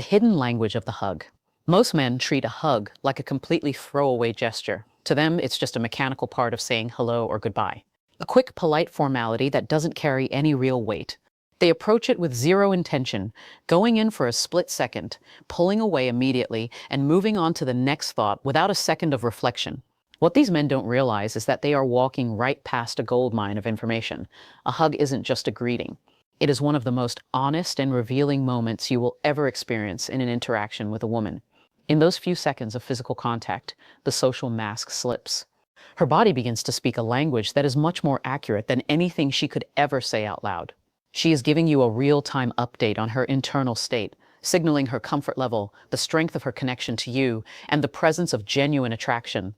The hidden language of the hug. Most men treat a hug like a completely throwaway gesture. To them, it's just a mechanical part of saying hello or goodbye. A quick, polite formality that doesn't carry any real weight. They approach it with zero intention, going in for a split second, pulling away immediately, and moving on to the next thought without a second of reflection. What these men don't realize is that they are walking right past a goldmine of information. A hug isn't just a greeting. It is one of the most honest and revealing moments you will ever experience in an interaction with a woman. In those few seconds of physical contact, the social mask slips. Her body begins to speak a language that is much more accurate than anything she could ever say out loud. She is giving you a real-time update on her internal state, signaling her comfort level, the strength of her connection to you, and the presence of genuine attraction.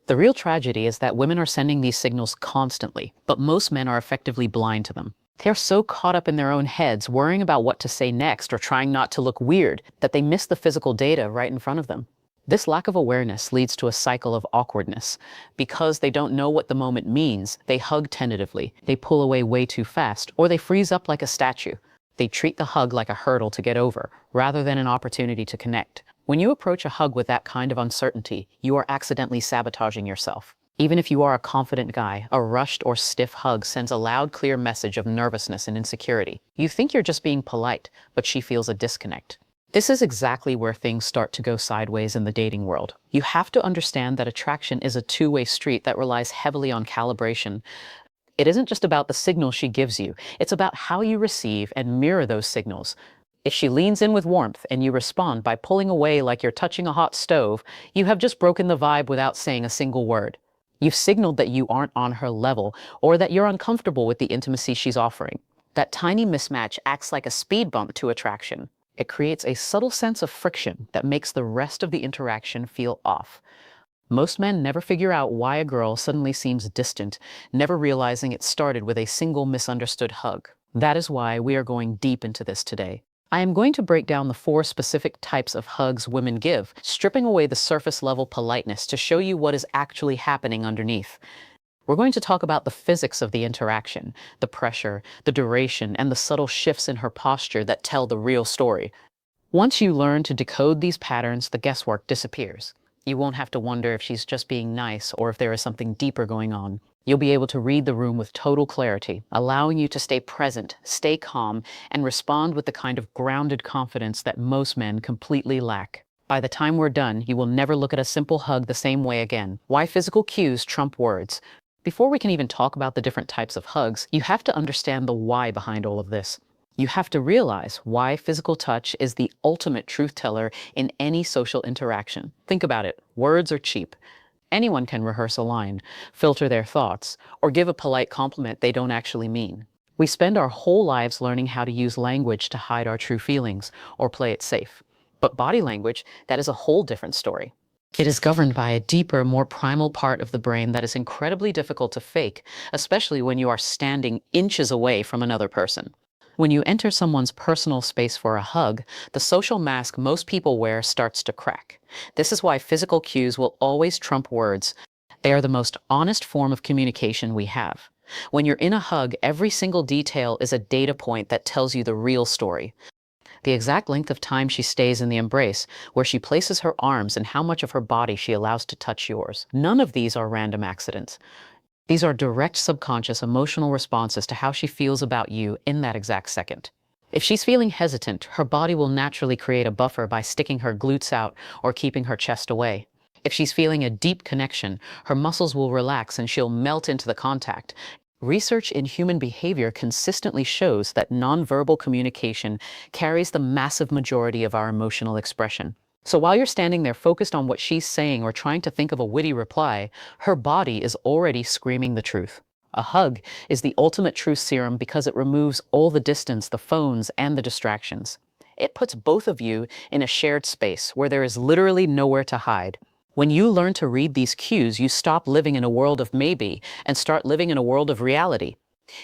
The real tragedy is that women are sending these signals constantly, but most men are effectively blind to them. They're so caught up in their own heads, worrying about what to say next or trying not to look weird, that they miss the physical data right in front of them. This lack of awareness leads to a cycle of awkwardness. Because they don't know what the moment means, they hug tentatively, they pull away way too fast, or they freeze up like a statue. They treat the hug like a hurdle to get over, rather than an opportunity to connect. When you approach a hug with that kind of uncertainty, you are accidentally sabotaging yourself. Even if you are a confident guy, a rushed or stiff hug sends a loud, clear message of nervousness and insecurity. You think you're just being polite, but she feels a disconnect. This is exactly where things start to go sideways in the dating world. You have to understand that attraction is a two-way street that relies heavily on calibration. It isn't just about the signals she gives you, it's about how you receive and mirror those signals. If she leans in with warmth and you respond by pulling away like you're touching a hot stove, you have just broken the vibe without saying a single word. You've signaled that you aren't on her level or that you're uncomfortable with the intimacy she's offering. That tiny mismatch acts like a speed bump to attraction. It creates a subtle sense of friction that makes the rest of the interaction feel off. Most men never figure out why a girl suddenly seems distant, never realizing it started with a single misunderstood hug. That is why we are going deep into this today. I am going to break down the 4 specific types of hugs women give, stripping away the surface-level politeness to show you what is actually happening underneath. We're going to talk about the physics of the interaction, the pressure, the duration, and the subtle shifts in her posture that tell the real story. Once you learn to decode these patterns, the guesswork disappears. You won't have to wonder if she's just being nice or if there is something deeper going on. You'll be able to read the room with total clarity, allowing you to stay present, stay calm, and respond with the kind of grounded confidence that most men completely lack. By the time we're done, you will never look at a simple hug the same way again. Why physical cues trump words. Before we can even talk about the different types of hugs, you have to understand the why behind all of this. You have to realize why physical touch is the ultimate truth teller in any social interaction. Think about it. Words are cheap. Anyone can rehearse a line, filter their thoughts, or give a polite compliment they don't actually mean. We spend our whole lives learning how to use language to hide our true feelings or play it safe. But body language, that is a whole different story. It is governed by a deeper, more primal part of the brain that is incredibly difficult to fake, especially when you are standing inches away from another person. When you enter someone's personal space for a hug, the social mask most people wear starts to crack. This is why physical cues will always trump words. They are the most honest form of communication we have. When you're in a hug, every single detail is a data point that tells you the real story. The exact length of time she stays in the embrace, where she places her arms, and how much of her body she allows to touch yours. None of these are random accidents. These are direct subconscious emotional responses to how she feels about you in that exact second. If she's feeling hesitant, her body will naturally create a buffer by sticking her glutes out or keeping her chest away. If she's feeling a deep connection, her muscles will relax and she'll melt into the contact. Research in human behavior consistently shows that nonverbal communication carries the massive majority of our emotional expression. So while you're standing there focused on what she's saying or trying to think of a witty reply, her body is already screaming the truth. A hug is the ultimate truth serum because it removes all the distance, the phones, and the distractions. It puts both of you in a shared space where there is literally nowhere to hide. When you learn to read these cues, you stop living in a world of maybe and start living in a world of reality.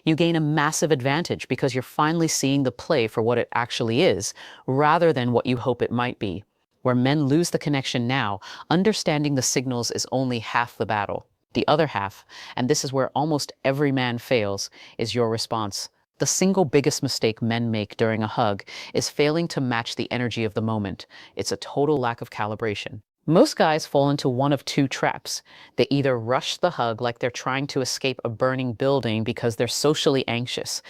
You gain a massive advantage because you're finally seeing the play for what it actually is, rather than what you hope it might be. Where men lose the connection now, understanding the signals is only half the battle. The other half, and this is where almost every man fails, is your response. The single biggest mistake men make during a hug is failing to match the energy of the moment. It's a total lack of calibration. Most guys fall into one of two traps. They either rush the hug like they're trying to escape a burning building because they're socially anxious,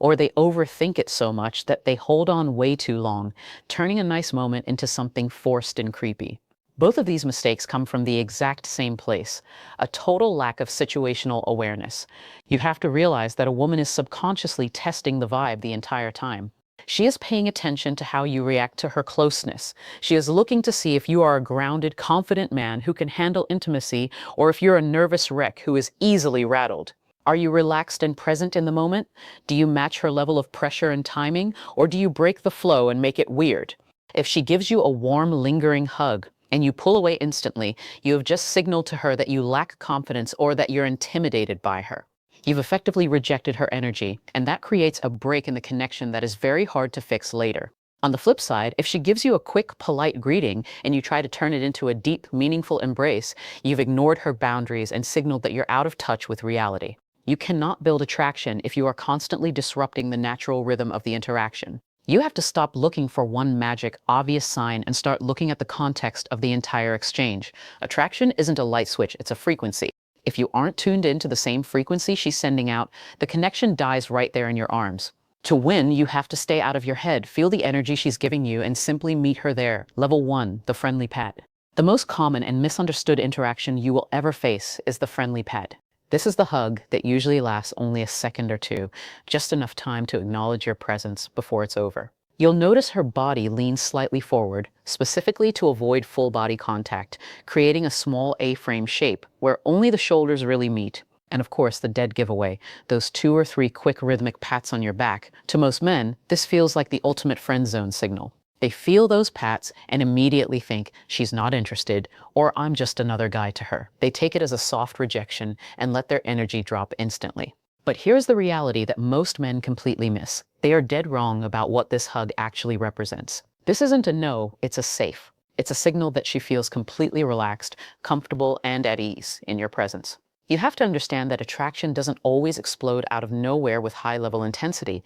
or they overthink it so much that they hold on way too long, turning a nice moment into something forced and creepy. Both of these mistakes come from the exact same place, a total lack of situational awareness. You have to realize that a woman is subconsciously testing the vibe the entire time. She is paying attention to how you react to her closeness. She is looking to see if you are a grounded, confident man who can handle intimacy, or if you're a nervous wreck who is easily rattled. Are you relaxed and present in the moment? Do you match her level of pressure and timing, or do you break the flow and make it weird? If she gives you a warm, lingering hug, and you pull away instantly, you have just signaled to her that you lack confidence or that you're intimidated by her. You've effectively rejected her energy, and that creates a break in the connection that is very hard to fix later. On the flip side, if she gives you a quick, polite greeting and you try to turn it into a deep, meaningful embrace, you've ignored her boundaries and signaled that you're out of touch with reality. You cannot build attraction if you are constantly disrupting the natural rhythm of the interaction. You have to stop looking for one magic, obvious sign and start looking at the context of the entire exchange. Attraction isn't a light switch, it's a frequency. If you aren't tuned into the same frequency she's sending out, the connection dies right there in your arms. To win, you have to stay out of your head, feel the energy she's giving you, and simply meet her there. Level 1, the friendly pat. The most common and misunderstood interaction you will ever face is the friendly pat. This is the hug that usually lasts only a second or two, just enough time to acknowledge your presence before it's over. You'll notice her body lean slightly forward, specifically to avoid full body contact, creating a small A-frame shape where only the shoulders really meet. And of course, the dead giveaway, those 2 or 3 quick rhythmic pats on your back. To most men, this feels like the ultimate friend zone signal. They feel those pats and immediately think, she's not interested, or I'm just another guy to her. They take it as a soft rejection and let their energy drop instantly. But here's the reality that most men completely miss. They are dead wrong about what this hug actually represents. This isn't a no, it's a safe. It's a signal that she feels completely relaxed, comfortable, and at ease in your presence. You have to understand that attraction doesn't always explode out of nowhere with high-level intensity.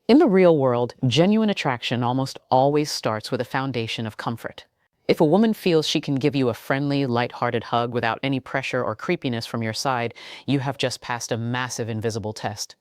In the real world, genuine attraction almost always starts with a foundation of comfort. If a woman feels she can give you a friendly, light-hearted hug without any pressure or creepiness from your side, you have just passed a massive invisible test.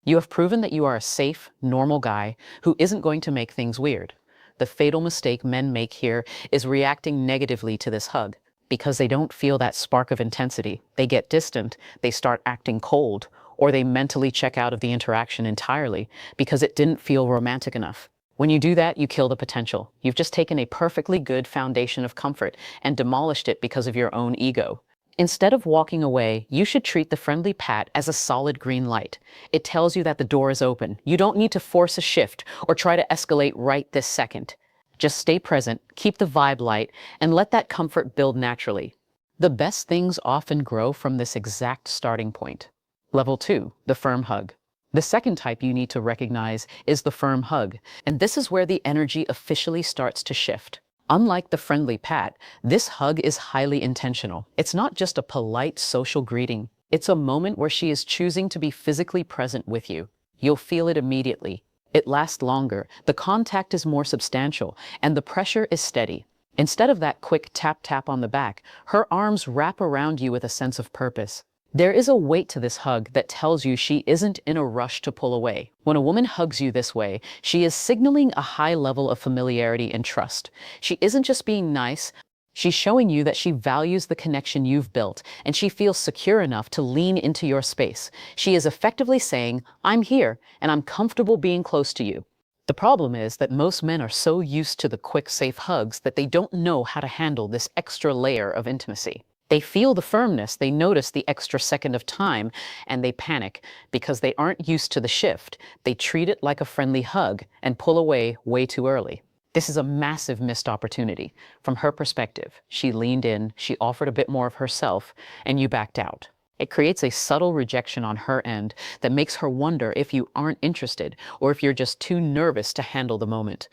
You have proven that you are a safe, normal guy who isn't going to make things weird. The fatal mistake men make here is reacting negatively to this hug. Because they don't feel that spark of intensity, they get distant, they start acting cold, or they mentally check out of the interaction entirely because it didn't feel romantic enough. When you do that, you kill the potential. You've just taken a perfectly good foundation of comfort and demolished it because of your own ego. Instead of walking away, you should treat the friendly pat as a solid green light. It tells you that the door is open. You don't need to force a shift or try to escalate right this second. Just stay present, keep the vibe light, and let that comfort build naturally. The best things often grow from this exact starting point. Level 2, the firm hug. The second type you need to recognize is the firm hug, and this is where the energy officially starts to shift. Unlike the friendly pat, this hug is highly intentional. It's not just a polite social greeting. It's a moment where she is choosing to be physically present with you. You'll feel it immediately. It lasts longer, the contact is more substantial, and the pressure is steady. Instead of that quick tap-tap on the back, her arms wrap around you with a sense of purpose. There is a weight to this hug that tells you she isn't in a rush to pull away. When a woman hugs you this way, she is signaling a high level of familiarity and trust. She isn't just being nice, she's showing you that she values the connection you've built, and she feels secure enough to lean into your space. She is effectively saying, I'm here, and I'm comfortable being close to you. The problem is that most men are so used to the quick, safe hugs that they don't know how to handle this extra layer of intimacy. They feel the firmness, they notice the extra second of time, and they panic because they aren't used to the shift. They treat it like a friendly hug and pull away way too early. This is a massive missed opportunity. From her perspective, she leaned in, she offered a bit more of herself, and you backed out. It creates a subtle rejection on her end that makes her wonder if you aren't interested or if you're just too nervous to handle the moment.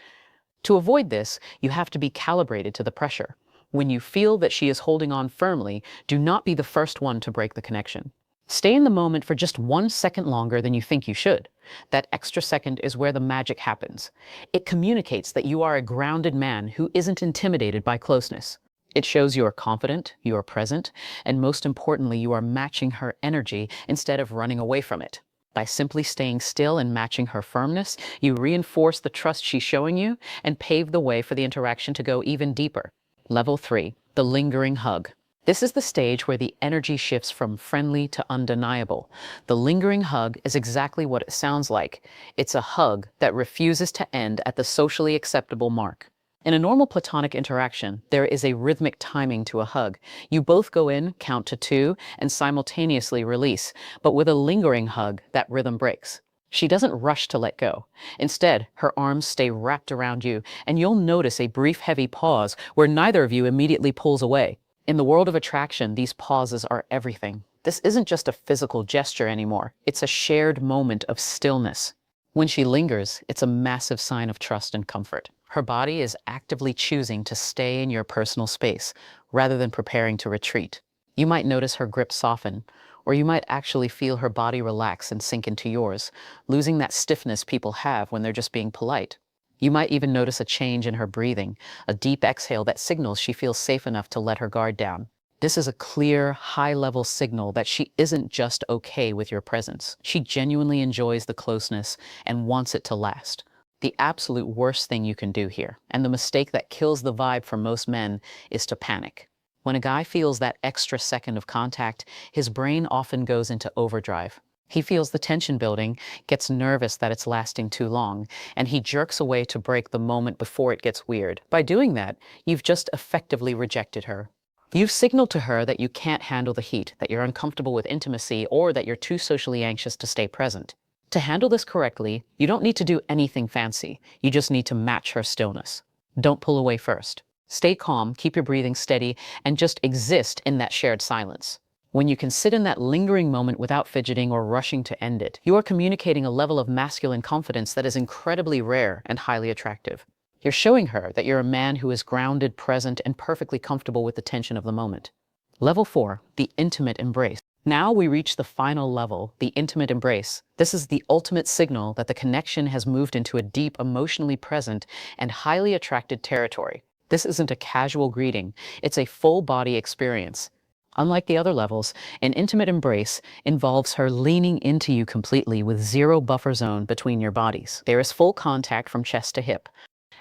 To avoid this, you have to be calibrated to the pressure. When you feel that she is holding on firmly, do not be the first one to break the connection. Stay in the moment for just 1 second longer than you think you should. That extra second is where the magic happens. It communicates that you are a grounded man who isn't intimidated by closeness. It shows you are confident, you are present, and most importantly, you are matching her energy instead of running away from it. By simply staying still and matching her firmness, you reinforce the trust she's showing you and pave the way for the interaction to go even deeper. Level 3, the lingering hug. This is the stage where the energy shifts from friendly to undeniable. The lingering hug is exactly what it sounds like. It's a hug that refuses to end at the socially acceptable mark. In a normal platonic interaction, there is a rhythmic timing to a hug. You both go in, count to 2, and simultaneously release. But with a lingering hug, that rhythm breaks. She doesn't rush to let go. Instead, her arms stay wrapped around you, and you'll notice a brief, heavy pause where neither of you immediately pulls away. In the world of attraction, these pauses are everything. This isn't just a physical gesture anymore. It's a shared moment of stillness. When she lingers, it's a massive sign of trust and comfort. Her body is actively choosing to stay in your personal space rather than preparing to retreat. You might notice her grip soften, or you might actually feel her body relax and sink into yours, losing that stiffness people have when they're just being polite. You might even notice a change in her breathing, a deep exhale that signals she feels safe enough to let her guard down. This is a clear, high-level signal that she isn't just okay with your presence. She genuinely enjoys the closeness and wants it to last. The absolute worst thing you can do here, and the mistake that kills the vibe for most men, is to panic. When a guy feels that extra second of contact, his brain often goes into overdrive. He feels the tension building, gets nervous that it's lasting too long, and he jerks away to break the moment before it gets weird. By doing that, you've just effectively rejected her. You've signaled to her that you can't handle the heat, that you're uncomfortable with intimacy, or that you're too socially anxious to stay present. To handle this correctly, you don't need to do anything fancy. You just need to match her stillness. Don't pull away first. Stay calm, keep your breathing steady, and just exist in that shared silence. When you can sit in that lingering moment without fidgeting or rushing to end it, you are communicating a level of masculine confidence that is incredibly rare and highly attractive. You're showing her that you're a man who is grounded, present, and perfectly comfortable with the tension of the moment. Level 4, the intimate embrace. Now we reach the final level, the intimate embrace. This is the ultimate signal that the connection has moved into a deep, emotionally present, and highly attracted territory. This isn't a casual greeting, it's a full-body experience. Unlike the other levels, an intimate embrace involves her leaning into you completely with zero buffer zone between your bodies. There is full contact from chest to hip.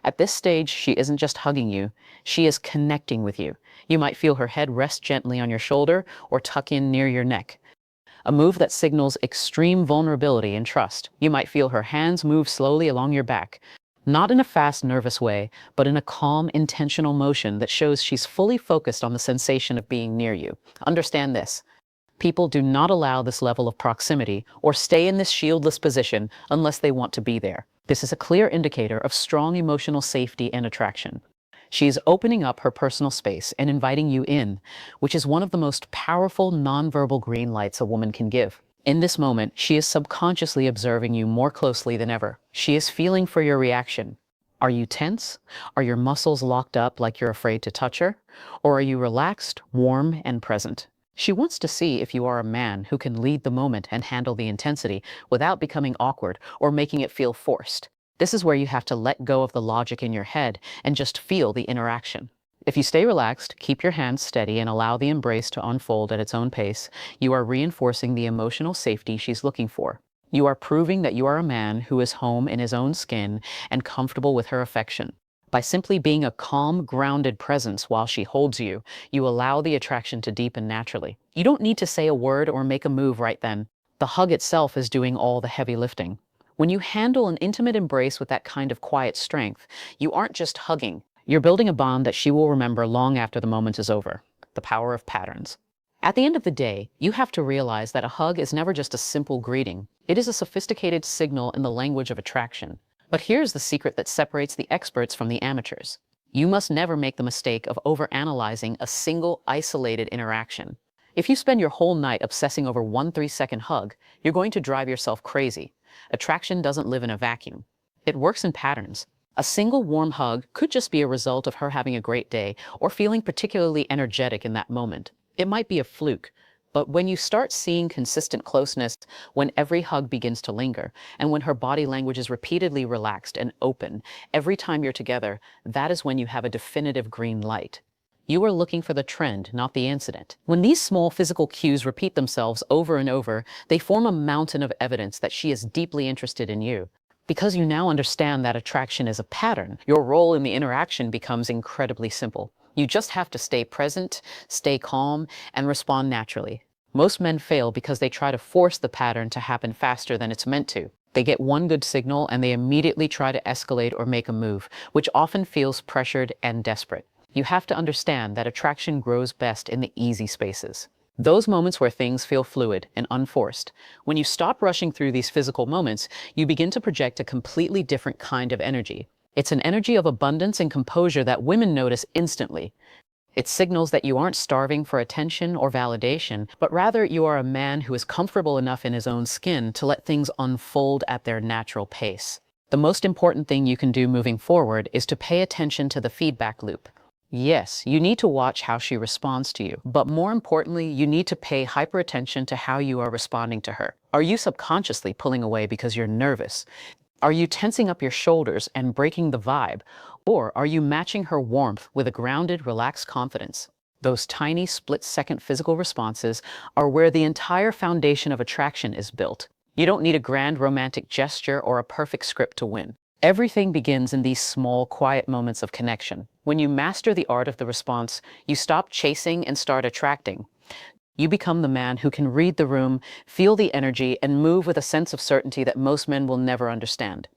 At this stage, she isn't just hugging you, she is connecting with you. You might feel her head rest gently on your shoulder or tuck in near your neck, a move that signals extreme vulnerability and trust. You might feel her hands move slowly along your back, not in a fast, nervous way, but in a calm, intentional motion that shows she's fully focused on the sensation of being near you. Understand this. People do not allow this level of proximity or stay in this shieldless position unless they want to be there. This is a clear indicator of strong emotional safety and attraction. She is opening up her personal space and inviting you in, which is one of the most powerful nonverbal green lights a woman can give. In this moment, she is subconsciously observing you more closely than ever. She is feeling for your reaction. Are you tense? Are your muscles locked up like you're afraid to touch her? Or are you relaxed, warm, and present? She wants to see if you are a man who can lead the moment and handle the intensity without becoming awkward or making it feel forced. This is where you have to let go of the logic in your head and just feel the interaction. If you stay relaxed, keep your hands steady, and allow the embrace to unfold at its own pace, you are reinforcing the emotional safety she's looking for. You are proving that you are a man who is home in his own skin and comfortable with her affection. By simply being a calm, grounded presence while she holds you, you allow the attraction to deepen naturally. You don't need to say a word or make a move right then. The hug itself is doing all the heavy lifting. When you handle an intimate embrace with that kind of quiet strength, you aren't just hugging. You're building a bond that she will remember long after the moment is over. The power of patterns. At the end of the day, you have to realize that a hug is never just a simple greeting. It is a sophisticated signal in the language of attraction. But here's the secret that separates the experts from the amateurs. You must never make the mistake of overanalyzing a single isolated interaction. If you spend your whole night obsessing over one 3-second hug, you're going to drive yourself crazy. Attraction doesn't live in a vacuum. It works in patterns. A single warm hug could just be a result of her having a great day or feeling particularly energetic in that moment. It might be a fluke, But when you start seeing consistent closeness, when every hug begins to linger, and when her body language is repeatedly relaxed and open every time you're together, that is when you have a definitive green light. You are looking for the trend, not the incident. When these small physical cues repeat themselves over and over, they form a mountain of evidence that she is deeply interested in you. Because you now understand that attraction is a pattern, your role in the interaction becomes incredibly simple. You just have to stay present, stay calm, and respond naturally. Most men fail because they try to force the pattern to happen faster than it's meant to. They get one good signal and they immediately try to escalate or make a move, which often feels pressured and desperate. You have to understand that attraction grows best in the easy spaces. Those moments where things feel fluid and unforced. When you stop rushing through these physical moments, you begin to project a completely different kind of energy. It's an energy of abundance and composure that women notice instantly. It signals that you aren't starving for attention or validation, but rather you are a man who is comfortable enough in his own skin to let things unfold at their natural pace. The most important thing you can do moving forward is to pay attention to the feedback loop. Yes, you need to watch how she responds to you, but more importantly, you need to pay hyper attention to how you are responding to her. Are you subconsciously pulling away because you're nervous? Are you tensing up your shoulders and breaking the vibe? Or are you matching her warmth with a grounded, relaxed confidence? Those tiny split-second physical responses are where the entire foundation of attraction is built. You don't need a grand romantic gesture or a perfect script to win. Everything begins in these small, quiet moments of connection. When you master the art of the response, you stop chasing and start attracting. You become the man who can read the room, feel the energy, and move with a sense of certainty that most men will never understand.